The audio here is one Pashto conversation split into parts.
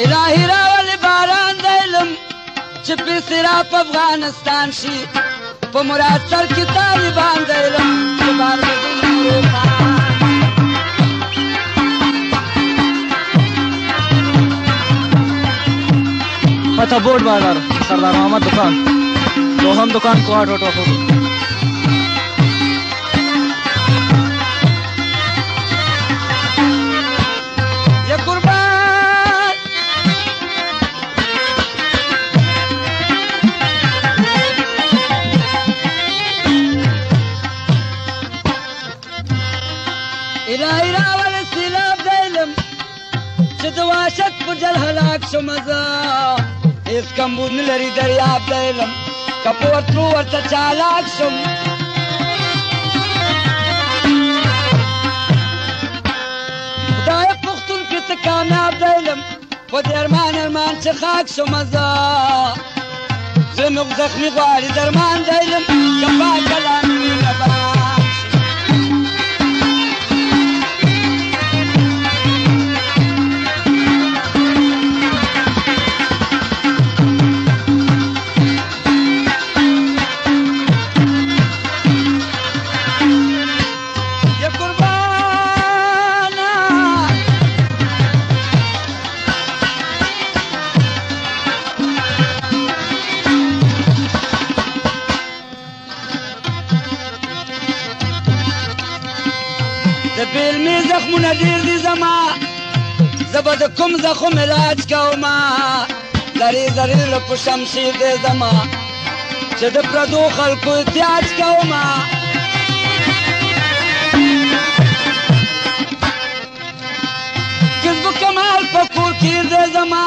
الهی راولي باران د علم چې پیسې را په افغانستان شي په مراد سر کې طالبان د علم چې بار د فتح बोर्ड बाजार सरदार मोहम्मद दुकान रोहन दुकान कोहाट रोड ऑफिस ये कुर्बान الهی راول سیلاب د علم چې د وحشت په جل هلاک شو مزه هیڅ کمبود نه لري دریاب د علم که په ورتلو ورته چالاک شم خدای پښتون کې ته کامیاب د علم په دې ارمان چې خاک شم زه زړه مې زخمي غواړي درمان د علم که پاک کلام مې نبان د فلمي زخمونه ډېر دي زما زه به د کوم زخم علاج کومه لرې زریله په شمشیر دی زما چې د پردو خلکو احتیاج کومه کسب کمال په کور کیر دی زما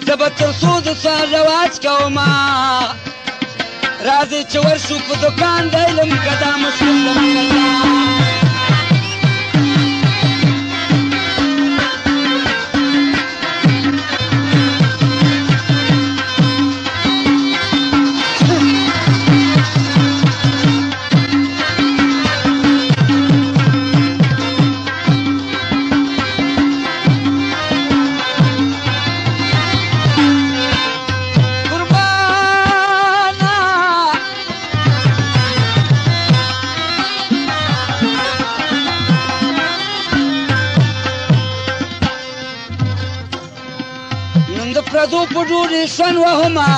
زه به تر څو د سهار رواج کومه راځئ چې ورشو په دوکان د علم که دا مشکل زما پردو په ډوډۍ شن وهمه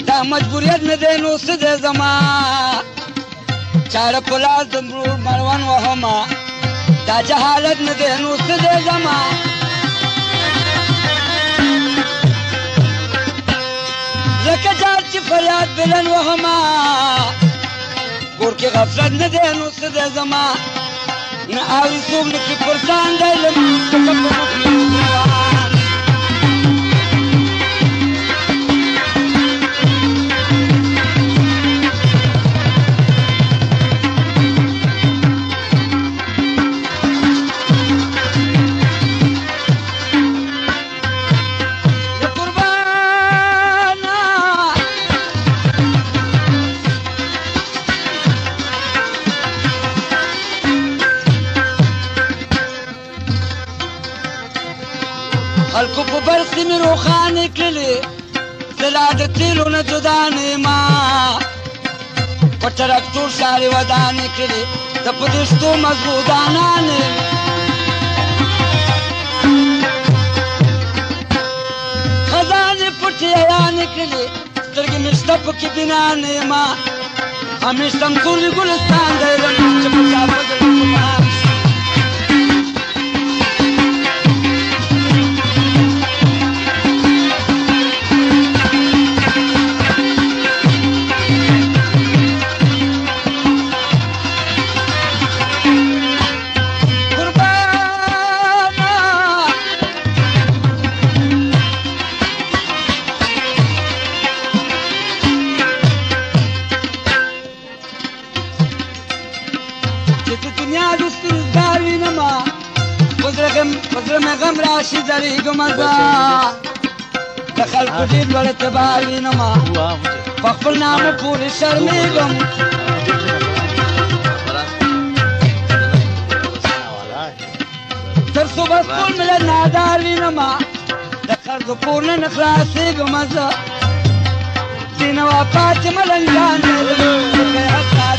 دا مجبوریت نه دی نو څه دی زما چاړه په لاس د مرور مړوند وهمه دا جهالت نه دی نو څه دی زما لکه جار چې فریاد بلن وهمه کور کې غفلت نه دی نو څه دی زما نه اوري څوک نه کې پرسان دی له څخه په مخ خلکو په بر سیمې روښانې کړلې زه لا د تیلو نه جدا نه یمه په ټرکټور ښارې ودانې کړلې زه په دشتو مضبوطانان یم خزانې پټې عیانې کړلې سترګې مې شته پکې بنا نه یمه همیشه همسورلي ګلستان دی لم چې په چا په زړه ګمان شي زړه مې غم راشي درېږم زه د خلکو ډېر لوړ اعتبار وینمه په خپل نامه پورې شرمېږم تر صبح اوس ټول ملت نادار وینما د قرض پور نه نه خلاصېږم زه بېنوا پاتې ملنګان لرم